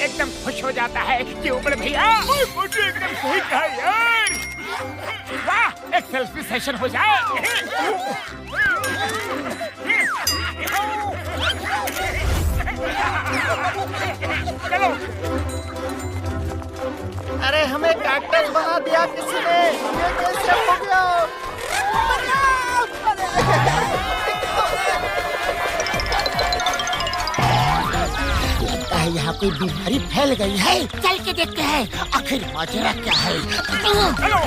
एकदम खुश हो जाता है कि उमड़ भैया मुझे एकदम सही कहा यार। वाह, एक सेल्फी सेशन हो जाए। चलो। अरे हमें कैक्टस बना दिया किसी ने, ये कैसे हो गया? लगता है यहाँ कोई बीमारी फैल गई है। चल के देखते हैं आखिर माजरा क्या है। चलो।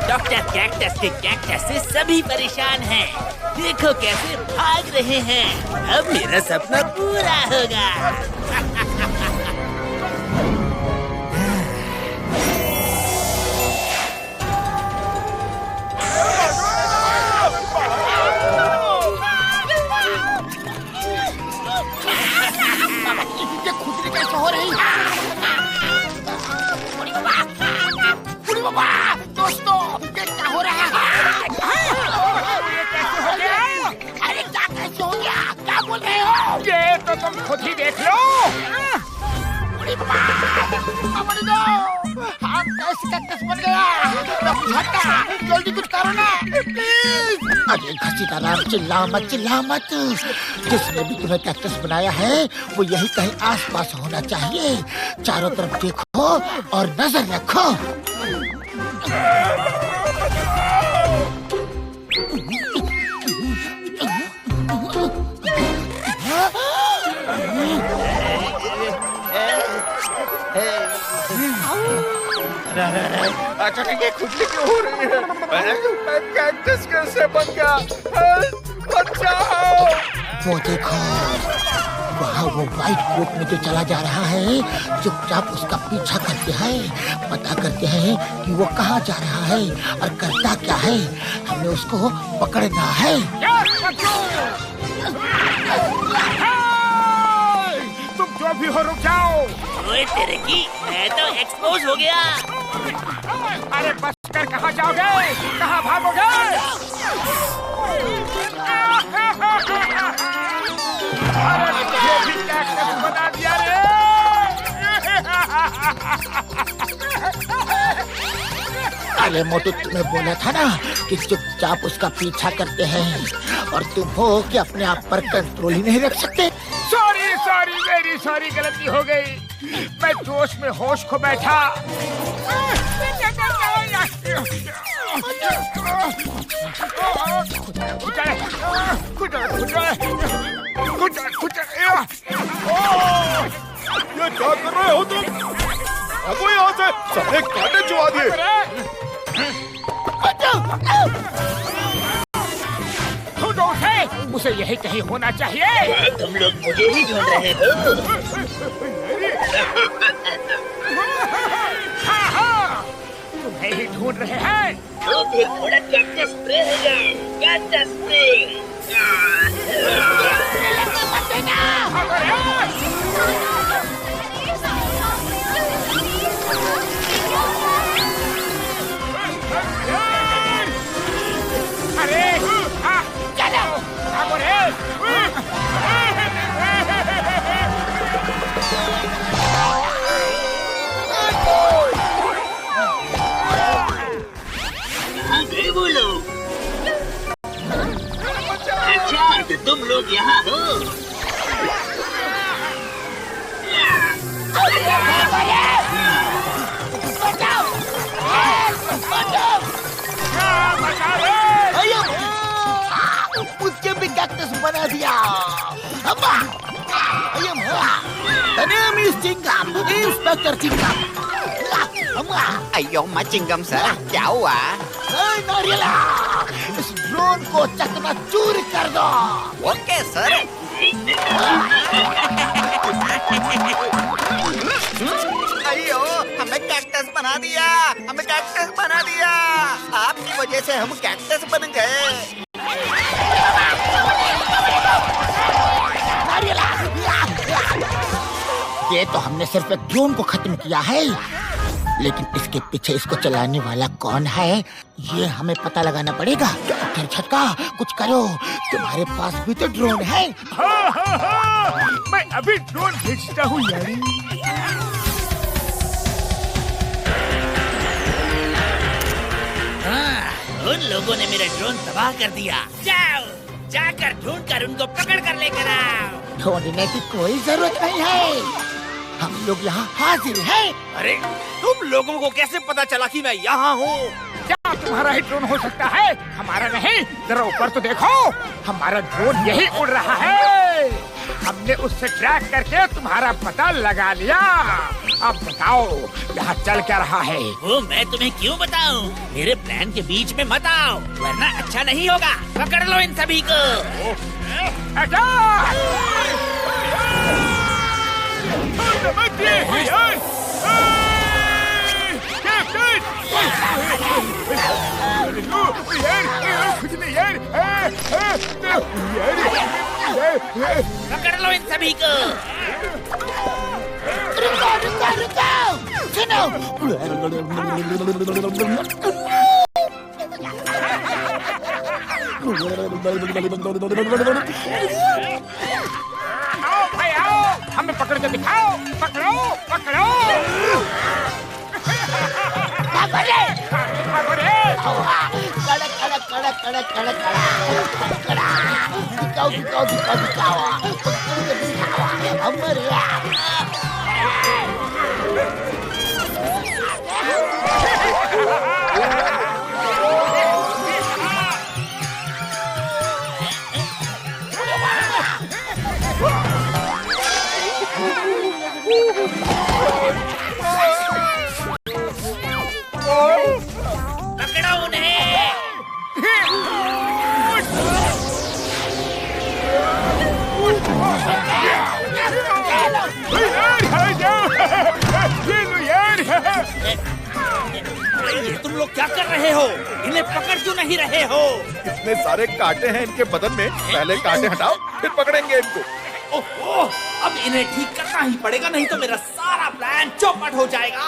डॉक्टर कैक्टस के कैक्टस से सभी परेशान हैं। देखो कैसे भाग रहे हैं। अब मेरा सपना पूरा होगा। ये खुजली कैसे हो रही है? बाबा, दोस्तों, ये क्या हो रहा है? ये कैसे हो गया? अरे क्या कैसे हो गया? क्या बोल रहे हो? ये तो तुम खुद ही देख लो। हम कैसे कैक्टस बन गया? जल्दी कुछ करो ना प्लीज। अरे घसीटा राम, चिल्ला मत। जिसने भी तुम्हें कैक्टस बनाया है वो यही कहीं आसपास होना चाहिए। चारों तरफ देखो और नजर रखो। अचानक ये खुजली क्यों हो रही है? मैं कैक्टस कैसे बन गया? बचाओ! वो देखो, वहाँ वो व्हाइट कोट में जो चला जा रहा है, चुपचाप उसका पीछा करते हैं, पता करते हैं कि वो कहाँ जा रहा है और करता क्या है। हमें उसको पकड़ना है। तुम जो भी हो रुक जाओ। ओए तेरे की, मैं तो एक्सपोज हो गया। अरे बस कर, कहाँ जाओगे? कहाँ भागोगे? अरे मुझे भी कैक्टस बना दिया रे। अरे मोटू, तुम्हें बोला था ना कि चुपचाप उसका पीछा करते हैं, और तुम हो कि अपने आप पर कंट्रोल ही नहीं रख सकते। सॉरी, मेरी सॉरी, गलती हो गई। मैं जोश में होश खो बैठा। ये क्या कर रहे हो तुम? भागो यहाँ से, सारे कांटे चुआ दिए। उसे यही कहीं होना चाहिए। तुम लोग मुझे ही ढूंढ रहे हो। हाँ, तुम्हें ही ढूंढ रहे हैं। तो फिर थोड़ा कैक्टस स्प्रे हो जाए। Cactus spray. अरे चलो, भागो रे। कहाँ गए वो लोग? अच्छा, तो तुम लोग यहाँ हो। उसके भी कैक्टस बना दिया। The name is Chingam, Inspector Chingam. अयो चिंगम सर, क्या हुआ? नारियला, इस ड्रोन को चकनाचूर कर दो। Okay sir. अयो, हमें कैक्टस बना दिया। आपकी वजह से हम कैक्टस बन गए। ये तो हमने सिर्फ एक ड्रोन को खत्म किया है, लेकिन इसके पीछे इसको चलाने वाला कौन है ये हमें पता लगाना पड़ेगा। डॉक्टर झटका कुछ करो, तुम्हारे पास भी तो ड्रोन है। हाँ, मैं अभी ड्रोन भेजता हूँ यारी। उन लोगों ने मेरा ड्रोन तबाह कर दिया। जाओ, जाकर ढूंढ कर उनको पकड़ कर लेकर आओ। ढूंढने की कोई जरूरत नहीं है, हम लोग यहाँ हाजिर हैं। अरे तुम लोगों को कैसे पता चला कि मैं यहाँ हूँ? क्या तुम्हारा ही ड्रोन हो सकता है, हमारा नहीं? जरा ऊपर तो देखो, हमारा ड्रोन यही उड़ रहा है। हमने उससे ट्रैक करके तुम्हारा पता लगा लिया। अब बताओ यहाँ चल क्या रहा है? वो मैं तुम्हें क्यों बताऊं? मेरे प्लान के बीच में मत आओ, वरना अच्छा नहीं होगा। पकड़ लो इन सभी को। पकड़ लो इन सभी को। रुको रुको रुको, सुनो। आओ भाई आओ, हमें पकड़ के दिखाओ। पकड़ो पकड़ो। पकड़ो उन्हें। ये तुम लोग क्या कर रहे हो? इन्हें पकड़ क्यों नहीं रहे हो? इतने सारे कांटे हैं इनके बदन में, पहले कांटे हटाओ फिर पकड़ेंगे इनको। ओहो, अब इन्हें ठीक करना ही पड़ेगा, नहीं तो मेरा सारा प्लान चौपट हो जाएगा।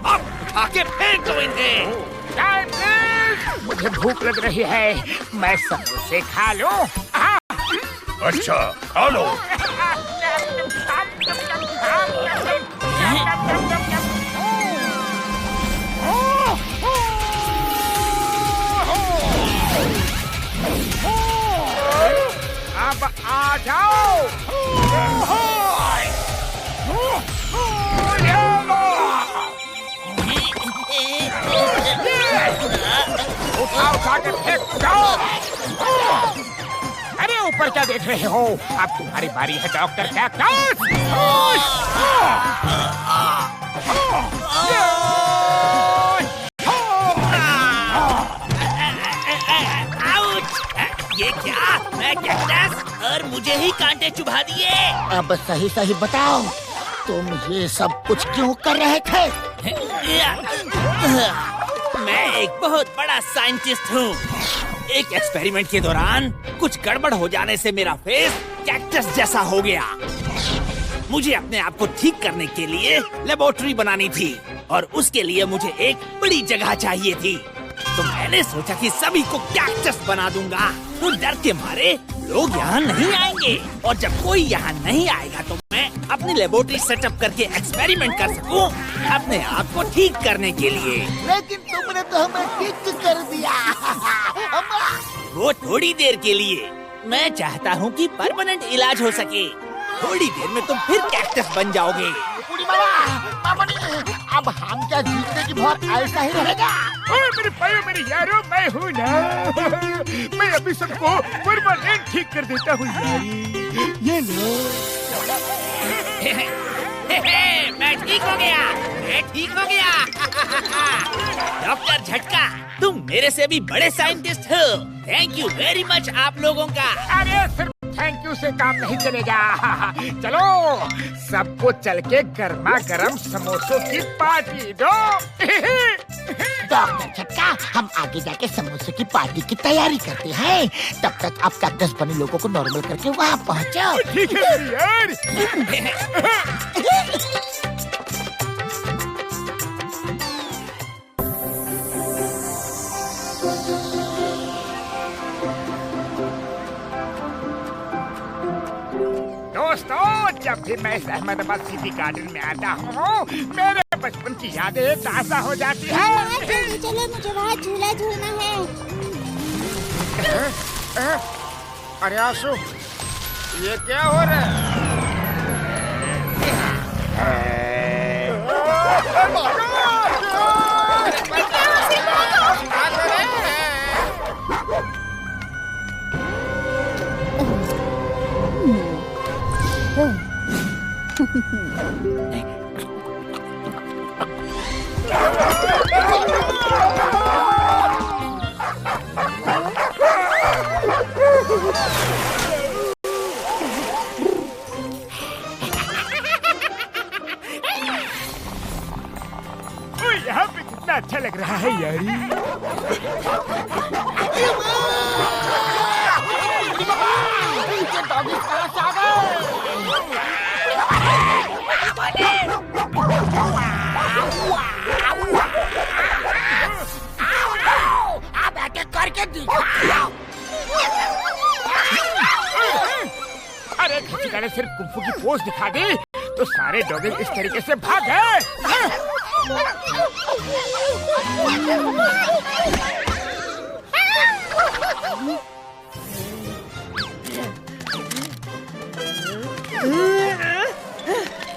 अब उठा के फेंक दो इन्हें। मुझे भूख लग रही है, मैं समोसे खा लूं। अच्छा खा लो। अब आ जाओ। उठा के फेंक जाओ। अरे ऊपर क्या देख रहे हो? अब तुम्हारी बारी है डॉक्टर कैक्टस। ये क्या? मैं कैक्टस और मुझे ही कांटे चुभा दिए। अब सही सही बताओ, तुम ये सब कुछ क्यों कर रहे थे? मैं एक बहुत बड़ा साइंटिस्ट हूँ। एक एक्सपेरिमेंट के दौरान कुछ गड़बड़ हो जाने से मेरा फेस कैक्टस जैसा हो गया। मुझे अपने आप को ठीक करने के लिए लेबोरेटरी बनानी थी और उसके लिए मुझे एक बड़ी जगह चाहिए थी। तो मैंने सोचा कि सभी को कैक्टस बना दूंगा, तो डर के मारे लोग यहाँ नहीं आएंगे और जब कोई यहाँ नहीं आएगा तो मैं अपनी लेबोरेटरी सेटअप करके एक्सपेरिमेंट कर सकूं अपने आप को ठीक करने के लिए। लेकिन तुमने तो हमें ठीक कर दिया। वो थोड़ी देर के लिए। मैं चाहता हूँ कि परमानेंट इलाज हो सके। थोड़ी देर में तुम फिर कैक्टस बन जाओगे। अब हम क्या जीतने की बहुत ऐसा ही रहेगा? मेरे भाइयों मेरे यारों, मैं हूँ ना। मैं अभी सबको परमानेंट ठीक कर देता हूँ यारी। ये लो। मैं ठीक हो गया, मैं ठीक हो गया। डॉक्टर झटका, तुम मेरे से भी बड़े साइंटिस्ट हो। थैंक यू वेरी मच आप लोगों का। अरे सिर्फ थैंक यू से काम नहीं चलेगा। चलो सबको चल के गर्मा गर्म समोसों की पार्टी दो। डॉक्टर झटका, हम आगे जाके समोसे की पार्टी की तैयारी करते हैं। तब तक आप कैक्टस बने लोगों को नॉर्मल करके वहाँ पहुँचो। ठीक है मेरी यार। दोस्तों, जब भी मैं इस अहमदाबाद सिटी गार्डन में आता हूँ, मेरे बचपन की यादें ताज़ा हो जाती है। जल्दी चलो, मुझे वहाँ झूला झूलना है। अरे आशु, ये क्या हो रहा है? यहाँ पे कितना अच्छा लग रहा है यारी। आप अटैक करके दिखाओ। अरे घसीटा ने सिर्फ कुंफू की पोज दिखा दी तो सारे डॉगी इस तरीके से भाग गए।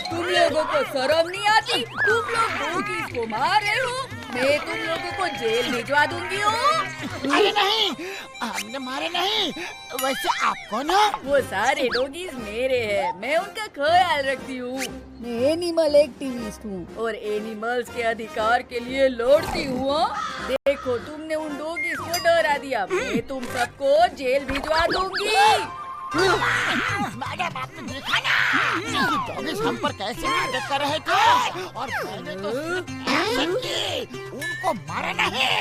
तुम लोगों को शर्म नहीं आती? तुम लोग डॉगीज को मार रहे हो। मैं तुम लोगों को जेल भिजवा दूंगी। अरे नहीं, हमने मारे नहीं। वैसे आप कौन हो? वो सारे डॉगीज मेरे हैं, मैं उनका ख्याल रखती हूँ। मैं एनिमल एक्टिविस्ट हूँ और एनिमल्स के अधिकार के लिए लड़ती हूँ। देखो, तुमने उन डॉगीज को डरा दिया, मैं तुम सबको जेल भिजवा दूंगी। मैडम, आपने देखा ना डॉगीज हम पर कैसे अटैक कर रहे थे और मैंने तो सिर्फ एक्शन की, उनको मारा नहीं।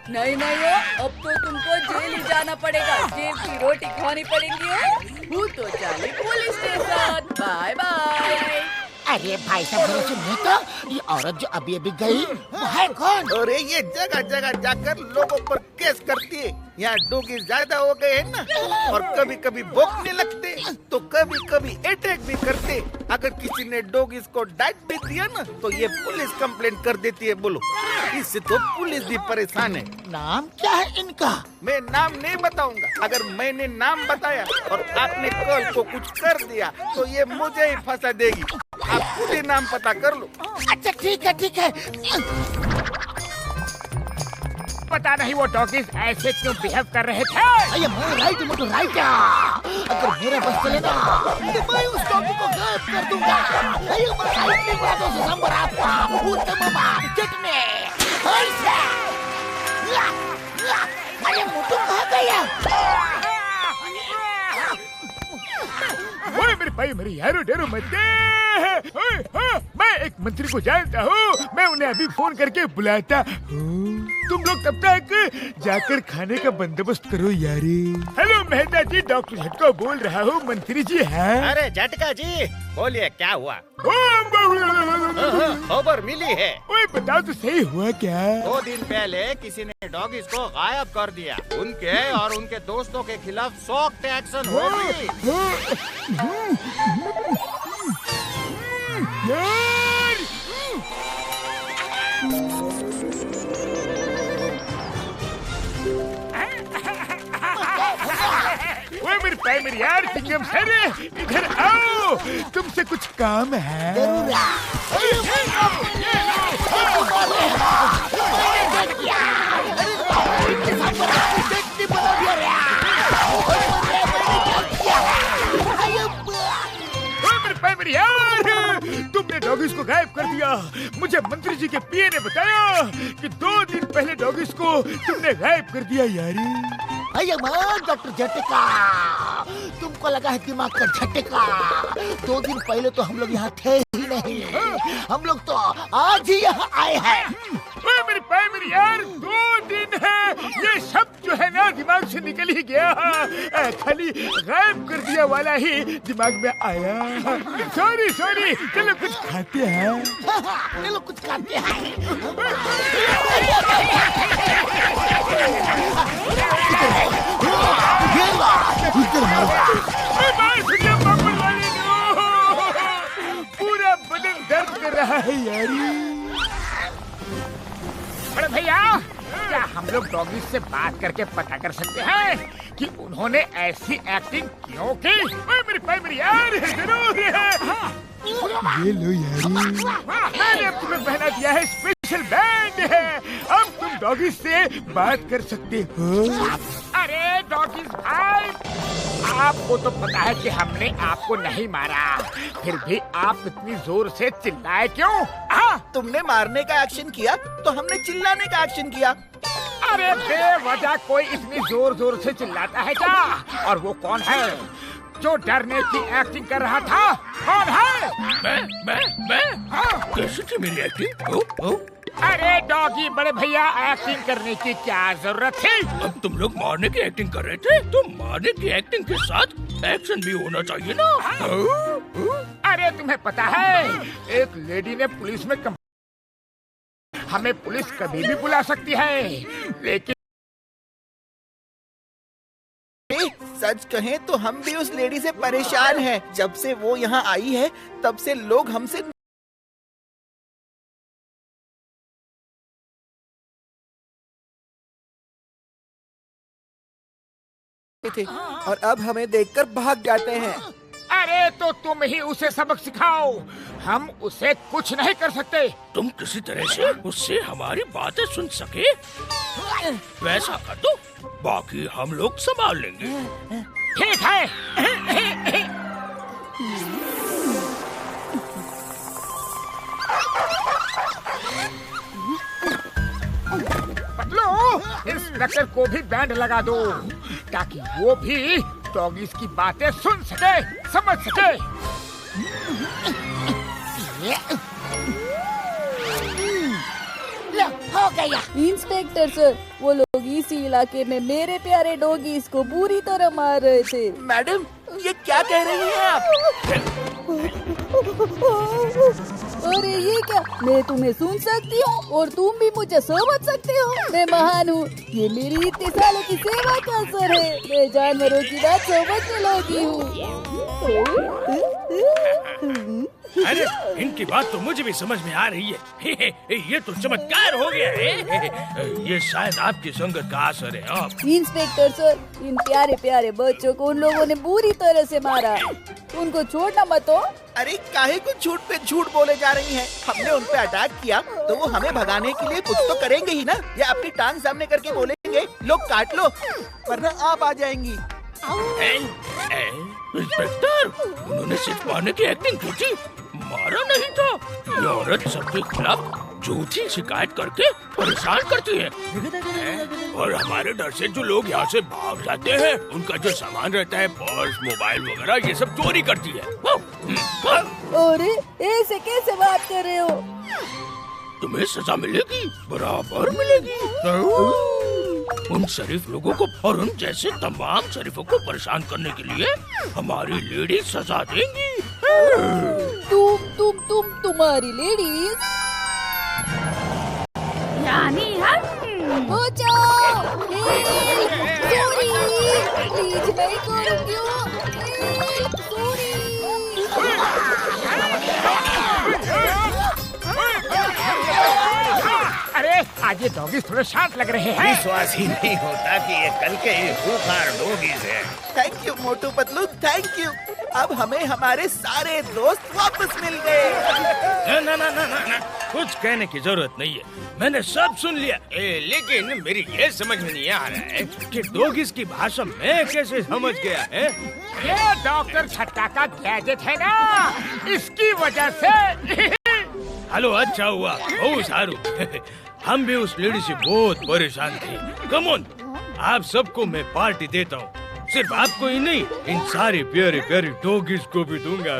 नहीं हो, अब तो तुमको जेल ही जाना पड़ेगा। जेल की रोटी खानी पड़ेगी। वो तो चले पुलिस स्टेशन। Bye bye. अरे भाई साहब, जरा सुनिए तो, ये औरत जो अभी अभी गई वो है कौन? अरे ये जगह जगह जाकर लोगों पर केस करती है। यहाँ डॉगी ज्यादा हो गए हैं ना, और कभी कभी भौंकने लगते, तो कभी कभी अटैक भी करते। अगर किसी ने डॉगीज को डांट भी दिया ना, तो ये पुलिस कंप्लेंट कर देती है। बोलो, इससे तो पुलिस भी परेशान है। नाम क्या है इनका? मैं नाम नहीं बताऊंगा। अगर मैंने नाम बताया और आपने कल को कुछ कर दिया, तो ये मुझे ही फंसा देगी। आप खुद ही नाम पता कर लो। अच्छा ठीक है, ठीक है। पता नहीं वो डॉगीज ऐसे क्यों बिहेव कर रहे थे। अरे मैं राइट, मैं तो राइट। अगर मेरा बस चले ना, तो मैं उस डॉगी को गायब कर दूंगा। अरे मैं राइट की बातों से संबर आपका उत्तम चटने। अरे मोटू कहाँ गया? ओए मेरे भाई, मेरे यारो डरो मत दे। मैं एक मंत्री को जानता हूँ, मैं उन्हें अभी फोन करके बुलाता हूँ। तुम लोग तब तक जाकर खाने का बंदोबस्त करो यारी। हेलो मेहता जी, डॉक्टर झटका बोल रहा हूँ। मंत्री जी है? अरे झटका जी, बोलिए क्या हुआ? खबर मिली है। ओए बताओ तो सही, हुआ क्या? 2 दिन पहले किसी ने डॉगीज को गायब कर दिया। उनके और उनके दोस्तों के खिलाफ सख्त एक्शन होगी। ओए मेरे प्राइमरी यार, चिंगम सर, इधर आओ, तुमसे कुछ काम है। यार, तुमने डॉगीज को गायब कर दिया। मुझे मंत्री जी के पीए ने बताया कि 2 दिन पहले डॉगीज को तुमने गायब कर दिया यारी। अरे डॉक्टर झटका, तुमको लगा है दिमाग का झटका। 2 दिन पहले तो हम लोग यहाँ थे ही नहीं। हम लोग तो आज ही यहाँ आए हैं। मेरी यार 2 दिन है ये सब जो है ना दिमाग से निकल ही गया, खाली गायब कर दिया वाला ही दिमाग में आया। सॉरी चलो कुछ खाते हैं। चलो कुछ खाते हैं। पूरा बदन दर्द कर रहा है यारी। बड़े भैया, क्या हम लोग डॉगी से बात करके पता कर सकते हैं कि उन्होंने ऐसी एक्टिंग क्यों की? मेरी यार जरूर है। ये लो यारी, मैंने अब तुम्हें पहना दिया है स्पेशल बैंड है। अब तुम डॉगी से बात कर सकते हो। अरे डॉगी भाई, आपको तो पता है कि हमने आपको नहीं मारा, फिर भी आप इतनी जोर से चिल्लाए क्यों? तुमने मारने का एक्शन किया तो हमने चिल्लाने का एक्शन किया। अरे बेवजह कोई इतनी जोर से चिल्लाता है क्या? और वो कौन है जो डरने की एक्टिंग कर रहा था? कौन है? मैं कैसी थी मेरी एक्टिंग? अरे डॉगी बड़े भैया, एक्टिंग करने की क्या जरूरत थी? अब तुम लोग मारने की एक्टिंग कर रहे थे, तो मारने की एक्टिंग के साथ एक्शन भी होना चाहिए ना। अरे तुम्हें पता है, एक लेडी ने पुलिस में हमें पुलिस कभी भी बुला सकती है, लेकिन सच कहें तो हम भी उस लेडी से परेशान हैं। जब से वो यहाँ आई है तब से लोग हमसे थे और अब हमें देखकर भाग जाते हैं। अरे तो तुम ही उसे सबक सिखाओ, हम उसे कुछ नहीं कर सकते। तुम किसी तरह से उससे हमारी बातें सुन सके वैसा कर दो, बाकी हम लोग संभाल लेंगे। ठीक है। पतलू, इंस्पेक्टर को भी बैंड लगा दो ताकि वो भी डॉगीज की बातें सुन सके, समझ सके। लो, हो गया। इंस्पेक्टर सर, वो लोग इसी इलाके में मेरे प्यारे डॉगीज को बुरी तरह मार रहे थे। मैडम, ये क्या कह रही हैं आप? अरे ये क्या, मैं तुम्हें सुन सकती हूँ और तुम भी मुझे समझ सकते हो। मैं महान हूँ, ये मेरी इतने सालों की सेवा का असर है। मैं जानवरों की बात समझने लगी हूँ। अरे इनकी बात तो मुझे भी समझ में आ रही है। ये तो चमत्कार हो गया है। ये शायद आपकी संगत का असर है। आप इंस्पेक्टर सर, इन प्यारे प्यारे बच्चों को उन लोगों ने बुरी तरह से मारा, उनको छोड़ना मत हो। अरे काहे को झूठ पे झूठ बोले जा रही हैं? हमने उन पे अटैक किया तो वो हमें भगाने के लिए कुछ तो करेंगे ही ना, या अपनी टांग सामने करके बोलेंगे लो काट लो, वरना आप आ जाएंगी। इंस्पेक्टर, उन्होंने सिर्फ मारने की एक्टिंग की थी, मारा नहीं था। ये औरत सबके खिलाफ झूठी शिकायत करके परेशान करती है और हमारे डर से जो लोग यहाँ से भाग जाते हैं उनका जो सामान रहता है, पर्स, मोबाइल वगैरह, ये सब चोरी करती है। अरे ऐसे कैसे बात कर रहे हो? तुम्हें सजा मिलेगी, बराबर मिलेगी। उन शरीफ लोगों को और उन जैसे तमाम शरीफों को परेशान करने के लिए हमारी लेडी सजा देंगी। तुम्हारी लेडीज यानी हम। बचाओ, सॉरी, प्लीज मैं करूँगी। अरे आज ये डॉगीज थोड़े शांत लग रहे हैं। विश्वास ही नहीं होता कि ये कल के खूंखार डॉगीज हैं। Thank you Motu Patlu, thank you. अब हमें हमारे सारे दोस्त वापस मिल गए। ना, कुछ कहने की जरूरत नहीं है, मैंने सब सुन लिया। लेकिन मेरी ये समझ में नहीं आ रहा है कि डॉगीज की भाषा मैं कैसे समझ गया है। ये डॉक्टर छट्टा का गैजेट है ना, इसकी वजह से। हेलो, अच्छा हुआ, बहुत सारू। हम भी उस लेडी से बहुत परेशान थे। कम ऑन, आप सबको मैं पार्टी देता हूँ, सिर्फ आपको ही नहीं, इन सारी प्यारी प्यारी डॉगीज को भी दूंगा।